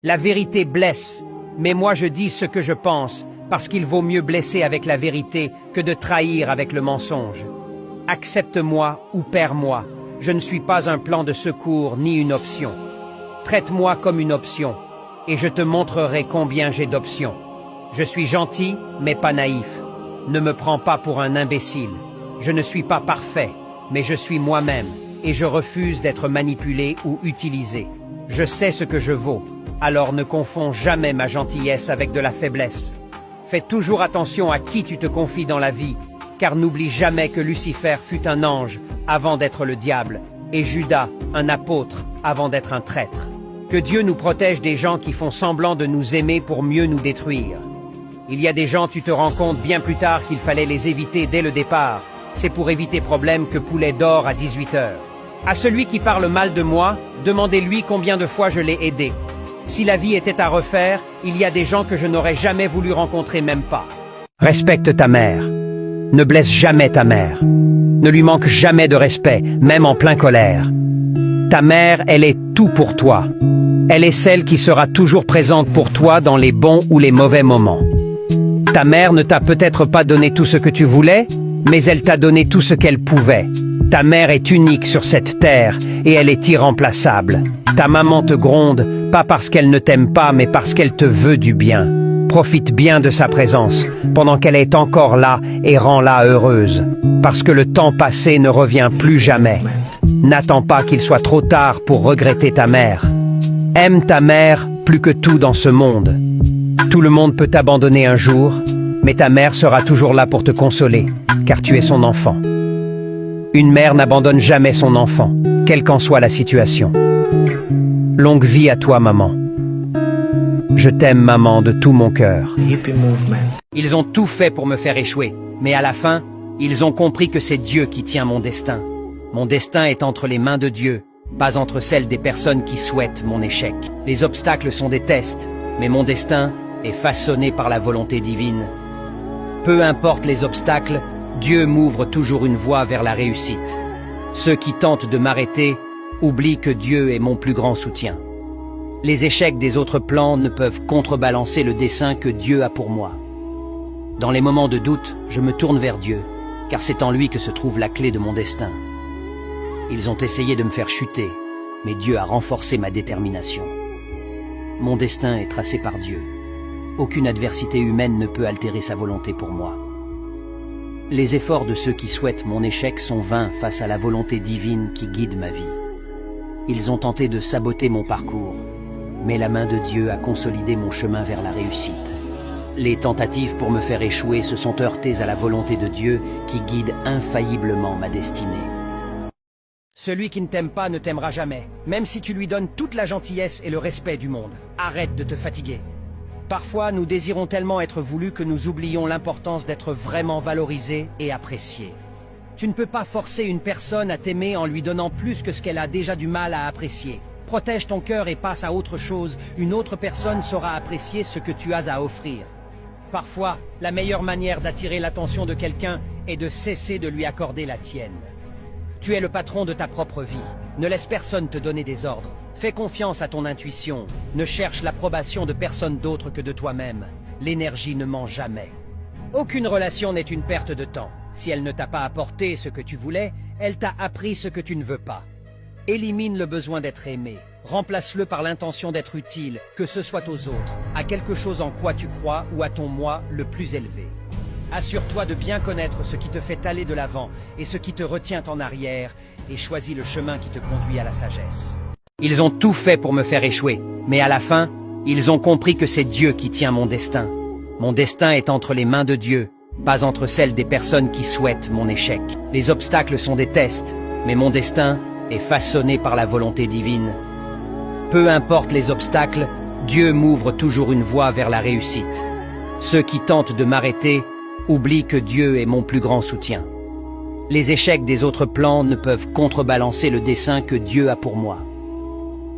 La vérité blesse, mais moi je dis ce que je pense, parce qu'il vaut mieux blesser avec la vérité que de trahir avec le mensonge. Accepte-moi ou perds-moi, je ne suis pas un plan de secours ni une option. Traite-moi comme une option, et je te montrerai combien j'ai d'options. Je suis gentil, mais pas naïf. Ne me prends pas pour un imbécile. Je ne suis pas parfait, mais je suis moi-même, et je refuse d'être manipulé ou utilisé. Je sais ce que je vaux, alors ne confonds jamais ma gentillesse avec de la faiblesse. Fais toujours attention à qui tu te confies dans la vie, car n'oublie jamais que Lucifer fut un ange avant d'être le diable, et Judas un apôtre avant d'être un traître. Que Dieu nous protège des gens qui font semblant de nous aimer pour mieux nous détruire. Il y a des gens, tu te rends compte bien plus tard qu'il fallait les éviter dès le départ. C'est pour éviter problème que Poulet dort à 18h. À celui qui parle mal de moi, demandez-lui combien de fois je l'ai aidé. Si la vie était à refaire, il y a des gens que je n'aurais jamais voulu rencontrer, même pas. Respecte ta mère. Ne blesse jamais ta mère. Ne lui manque jamais de respect, même en plein colère. Ta mère, elle est tout pour toi. Elle est celle qui sera toujours présente pour toi dans les bons ou les mauvais moments. Ta mère ne t'a peut-être pas donné tout ce que tu voulais, mais elle t'a donné tout ce qu'elle pouvait. Ta mère est unique sur cette terre et elle est irremplaçable. Ta maman te gronde, pas parce qu'elle ne t'aime pas, mais parce qu'elle te veut du bien. Profite bien de sa présence, pendant qu'elle est encore là et rends-la heureuse. Parce que le temps passé ne revient plus jamais. N'attends pas qu'il soit trop tard pour regretter ta mère. Aime ta mère plus que tout dans ce monde. Tout le monde peut t'abandonner un jour, mais ta mère sera toujours là pour te consoler, car tu es son enfant. Une mère n'abandonne jamais son enfant, quelle qu'en soit la situation. Longue vie à toi, maman. Je t'aime, maman, de tout mon cœur. Ils ont tout fait pour me faire échouer, mais à la fin, ils ont compris que c'est Dieu qui tient mon destin. Mon destin est entre les mains de Dieu, pas entre celles des personnes qui souhaitent mon échec. Les obstacles sont des tests, mais mon destin est façonné par la volonté divine. Peu importe les obstacles, Dieu m'ouvre toujours une voie vers la réussite. Ceux qui tentent de m'arrêter oublient que Dieu est mon plus grand soutien. Les échecs des autres plans ne peuvent contrebalancer le dessein que Dieu a pour moi. Dans les moments de doute, je me tourne vers Dieu, car c'est en lui que se trouve la clé de mon destin. Ils ont essayé de me faire chuter, mais Dieu a renforcé ma détermination. Mon destin est tracé par Dieu. Aucune adversité humaine ne peut altérer sa volonté pour moi. Les efforts de ceux qui souhaitent mon échec sont vains face à la volonté divine qui guide ma vie. Ils ont tenté de saboter mon parcours, mais la main de Dieu a consolidé mon chemin vers la réussite. Les tentatives pour me faire échouer se sont heurtées à la volonté de Dieu qui guide infailliblement ma destinée. Celui qui ne t'aime pas ne t'aimera jamais, même si tu lui donnes toute la gentillesse et le respect du monde. Arrête de te fatiguer. Parfois, nous désirons tellement être voulus que nous oublions l'importance d'être vraiment valorisé et apprécié. Tu ne peux pas forcer une personne à t'aimer en lui donnant plus que ce qu'elle a déjà du mal à apprécier. Protège ton cœur et passe à autre chose. Une autre personne saura apprécier ce que tu as à offrir. Parfois, la meilleure manière d'attirer l'attention de quelqu'un est de cesser de lui accorder la tienne. Tu es le patron de ta propre vie. Ne laisse personne te donner des ordres. Fais confiance à ton intuition. Ne cherche l'approbation de personne d'autre que de toi-même. L'énergie ne ment jamais. Aucune relation n'est une perte de temps. Si elle ne t'a pas apporté ce que tu voulais, elle t'a appris ce que tu ne veux pas. Élimine le besoin d'être aimé. Remplace-le par l'intention d'être utile, que ce soit aux autres, à quelque chose en quoi tu crois ou à ton moi le plus élevé. Assure-toi de bien connaître ce qui te fait aller de l'avant et ce qui te retient en arrière, et choisis le chemin qui te conduit à la sagesse. Ils ont tout fait pour me faire échouer, mais à la fin, ils ont compris que c'est Dieu qui tient mon destin. Mon destin est entre les mains de Dieu, pas entre celles des personnes qui souhaitent mon échec. Les obstacles sont des tests, mais mon destin est façonné par la volonté divine. Peu importe les obstacles, Dieu m'ouvre toujours une voie vers la réussite. Ceux qui tentent de m'arrêter oublient que Dieu est mon plus grand soutien. Les échecs des autres plans ne peuvent contrebalancer le dessein que Dieu a pour moi.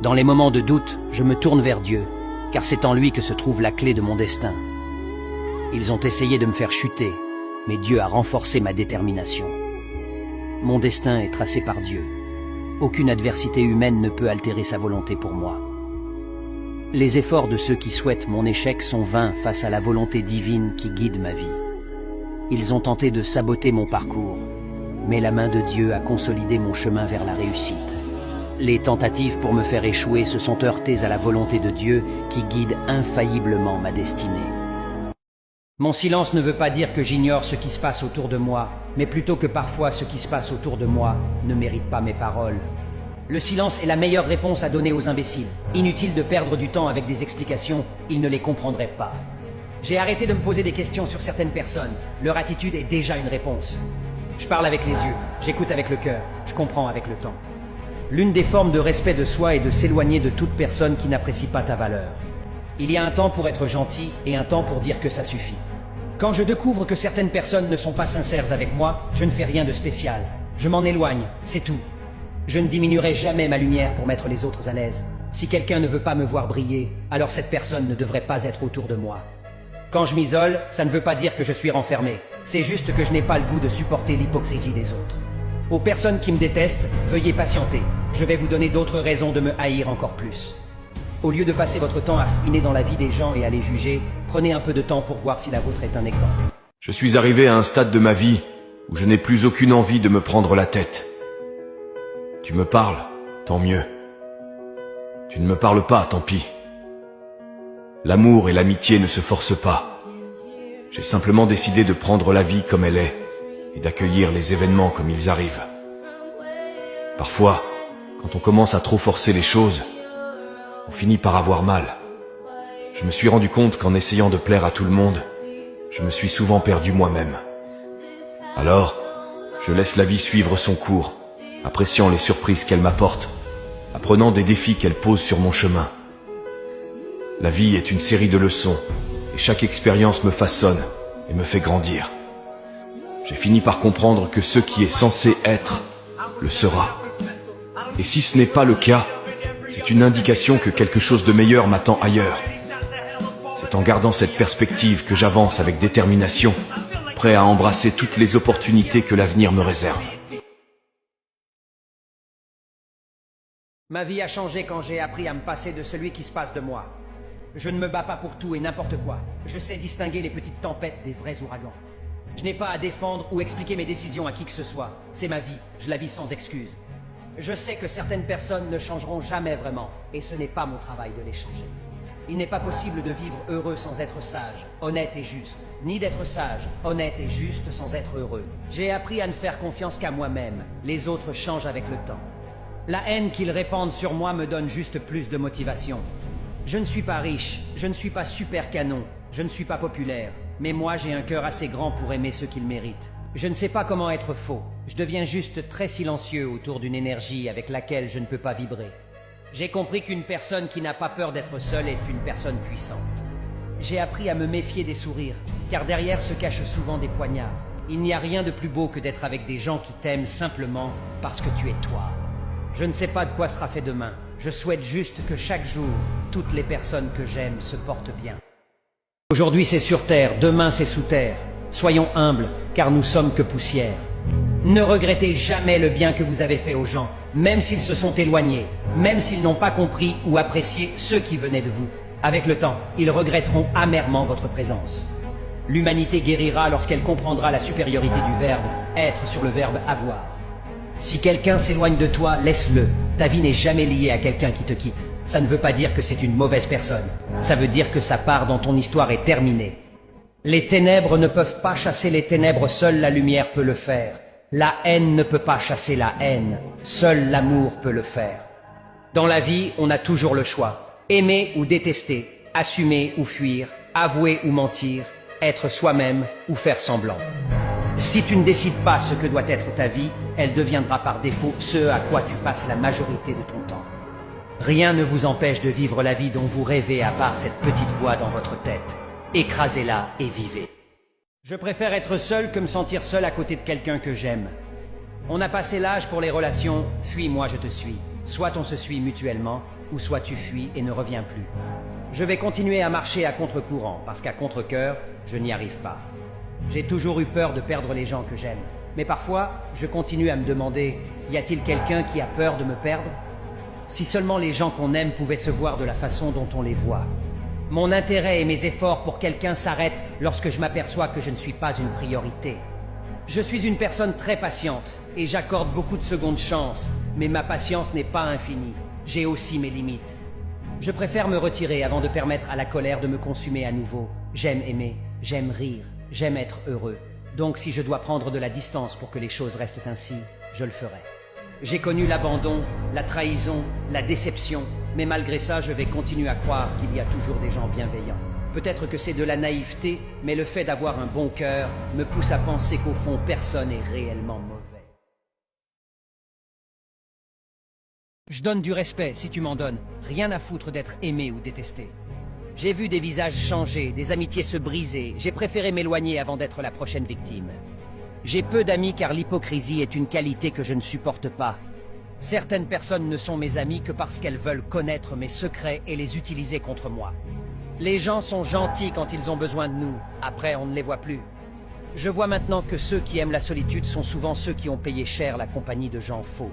Dans les moments de doute, je me tourne vers Dieu, car c'est en lui que se trouve la clé de mon destin. Ils ont essayé de me faire chuter, mais Dieu a renforcé ma détermination. Mon destin est tracé par Dieu. Aucune adversité humaine ne peut altérer sa volonté pour moi. Les efforts de ceux qui souhaitent mon échec sont vains face à la volonté divine qui guide ma vie. Ils ont tenté de saboter mon parcours, mais la main de Dieu a consolidé mon chemin vers la réussite. Les tentatives pour me faire échouer se sont heurtées à la volonté de Dieu qui guide infailliblement ma destinée. Mon silence ne veut pas dire que j'ignore ce qui se passe autour de moi, mais plutôt que parfois ce qui se passe autour de moi ne mérite pas mes paroles. Le silence est la meilleure réponse à donner aux imbéciles. Inutile de perdre du temps avec des explications, ils ne les comprendraient pas. J'ai arrêté de me poser des questions sur certaines personnes. Leur attitude est déjà une réponse. Je parle avec les yeux, j'écoute avec le cœur, je comprends avec le temps. L'une des formes de respect de soi est de s'éloigner de toute personne qui n'apprécie pas ta valeur. Il y a un temps pour être gentil et un temps pour dire que ça suffit. Quand je découvre que certaines personnes ne sont pas sincères avec moi, je ne fais rien de spécial. Je m'en éloigne, c'est tout. Je ne diminuerai jamais ma lumière pour mettre les autres à l'aise. Si quelqu'un ne veut pas me voir briller, alors cette personne ne devrait pas être autour de moi. Quand je m'isole, ça ne veut pas dire que je suis renfermé. C'est juste que je n'ai pas le goût de supporter l'hypocrisie des autres. Aux personnes qui me détestent, veuillez patienter. Je vais vous donner d'autres raisons de me haïr encore plus. Au lieu de passer votre temps à fouiner dans la vie des gens et à les juger, prenez un peu de temps pour voir si la vôtre est un exemple. Je suis arrivé à un stade de ma vie où je n'ai plus aucune envie de me prendre la tête. Tu me parles, tant mieux. Tu ne me parles pas, tant pis. L'amour et l'amitié ne se forcent pas. J'ai simplement décidé de prendre la vie comme elle est et d'accueillir les événements comme ils arrivent. Parfois, quand on commence à trop forcer les choses, on finit par avoir mal. Je me suis rendu compte qu'en essayant de plaire à tout le monde, je me suis souvent perdu moi-même. Alors, je laisse la vie suivre son cours, appréciant les surprises qu'elle m'apporte, apprenant des défis qu'elle pose sur mon chemin. La vie est une série de leçons, et chaque expérience me façonne et me fait grandir. J'ai fini par comprendre que ce qui est censé être, le sera. Et si ce n'est pas le cas, c'est une indication que quelque chose de meilleur m'attend ailleurs. C'est en gardant cette perspective que j'avance avec détermination, prêt à embrasser toutes les opportunités que l'avenir me réserve. Ma vie a changé quand j'ai appris à me passer de celui qui se passe de moi. Je ne me bats pas pour tout et n'importe quoi. Je sais distinguer les petites tempêtes des vrais ouragans. Je n'ai pas à défendre ou expliquer mes décisions à qui que ce soit. C'est ma vie, je la vis sans excuse. Je sais que certaines personnes ne changeront jamais vraiment, et ce n'est pas mon travail de les changer. Il n'est pas possible de vivre heureux sans être sage, honnête et juste, ni d'être sage, honnête et juste sans être heureux. J'ai appris à ne faire confiance qu'à moi-même. Les autres changent avec le temps. La haine qu'ils répandent sur moi me donne juste plus de motivation. Je ne suis pas riche, je ne suis pas super canon, je ne suis pas populaire, mais moi j'ai un cœur assez grand pour aimer ceux qu'ils méritent. Je ne sais pas comment être faux, je deviens juste très silencieux autour d'une énergie avec laquelle je ne peux pas vibrer. J'ai compris qu'une personne qui n'a pas peur d'être seule est une personne puissante. J'ai appris à me méfier des sourires, car derrière se cachent souvent des poignards. Il n'y a rien de plus beau que d'être avec des gens qui t'aiment simplement parce que tu es toi. Je ne sais pas de quoi sera fait demain. Je souhaite juste que chaque jour, toutes les personnes que j'aime se portent bien. Aujourd'hui c'est sur terre, demain c'est sous terre. Soyons humbles, car nous sommes que poussière. Ne regrettez jamais le bien que vous avez fait aux gens, même s'ils se sont éloignés, même s'ils n'ont pas compris ou apprécié ceux qui venaient de vous. Avec le temps, ils regretteront amèrement votre présence. L'humanité guérira lorsqu'elle comprendra la supériorité du verbe être sur le verbe avoir. Si quelqu'un s'éloigne de toi, laisse-le. Ta vie n'est jamais liée à quelqu'un qui te quitte. Ça ne veut pas dire que c'est une mauvaise personne. Ça veut dire que sa part dans ton histoire est terminée. Les ténèbres ne peuvent pas chasser les ténèbres, seule la lumière peut le faire. La haine ne peut pas chasser la haine, seul l'amour peut le faire. Dans la vie, on a toujours le choix. Aimer ou détester, assumer ou fuir, avouer ou mentir, être soi-même ou faire semblant. Si tu ne décides pas ce que doit être ta vie, elle deviendra par défaut ce à quoi tu passes la majorité de ton temps. Rien ne vous empêche de vivre la vie dont vous rêvez à part cette petite voix dans votre tête. Écrasez-la et vivez. Je préfère être seul que me sentir seul à côté de quelqu'un que j'aime. On a passé l'âge pour les relations, fuis-moi je te suis. Soit on se suit mutuellement, ou soit tu fuis et ne reviens plus. Je vais continuer à marcher à contre-courant, parce qu'à contre-cœur, je n'y arrive pas. J'ai toujours eu peur de perdre les gens que j'aime. Mais parfois, je continue à me demander, y a-t-il quelqu'un qui a peur de me perdre? Si seulement les gens qu'on aime pouvaient se voir de la façon dont on les voit. Mon intérêt et mes efforts pour quelqu'un s'arrêtent lorsque je m'aperçois que je ne suis pas une priorité. Je suis une personne très patiente et j'accorde beaucoup de secondes chances, mais ma patience n'est pas infinie. J'ai aussi mes limites. Je préfère me retirer avant de permettre à la colère de me consumer à nouveau. J'aime aimer, j'aime rire, j'aime être heureux. Donc si je dois prendre de la distance pour que les choses restent ainsi, je le ferai. J'ai connu l'abandon, la trahison, la déception, mais malgré ça, je vais continuer à croire qu'il y a toujours des gens bienveillants. Peut-être que c'est de la naïveté, mais le fait d'avoir un bon cœur me pousse à penser qu'au fond, personne n'est réellement mauvais. Je donne du respect si tu m'en donnes, rien à foutre d'être aimé ou détesté. J'ai vu des visages changer, des amitiés se briser, j'ai préféré m'éloigner avant d'être la prochaine victime. J'ai peu d'amis car l'hypocrisie est une qualité que je ne supporte pas. Certaines personnes ne sont mes amies que parce qu'elles veulent connaître mes secrets et les utiliser contre moi. Les gens sont gentils quand ils ont besoin de nous, après on ne les voit plus. Je vois maintenant que ceux qui aiment la solitude sont souvent ceux qui ont payé cher la compagnie de gens faux.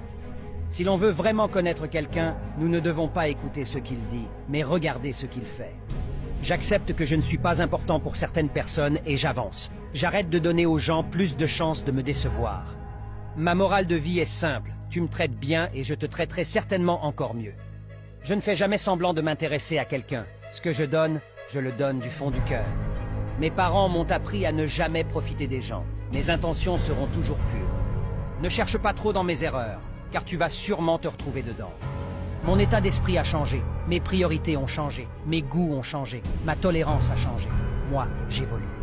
Si l'on veut vraiment connaître quelqu'un, nous ne devons pas écouter ce qu'il dit, mais regarder ce qu'il fait. J'accepte que je ne suis pas important pour certaines personnes et j'avance. J'arrête de donner aux gens plus de chances de me décevoir. Ma morale de vie est simple, tu me traites bien et je te traiterai certainement encore mieux. Je ne fais jamais semblant de m'intéresser à quelqu'un. Ce que je le donne du fond du cœur. Mes parents m'ont appris à ne jamais profiter des gens. Mes intentions seront toujours pures. Ne cherche pas trop dans mes erreurs, car tu vas sûrement te retrouver dedans. Mon état d'esprit a changé, mes priorités ont changé, mes goûts ont changé, ma tolérance a changé. Moi, j'évolue.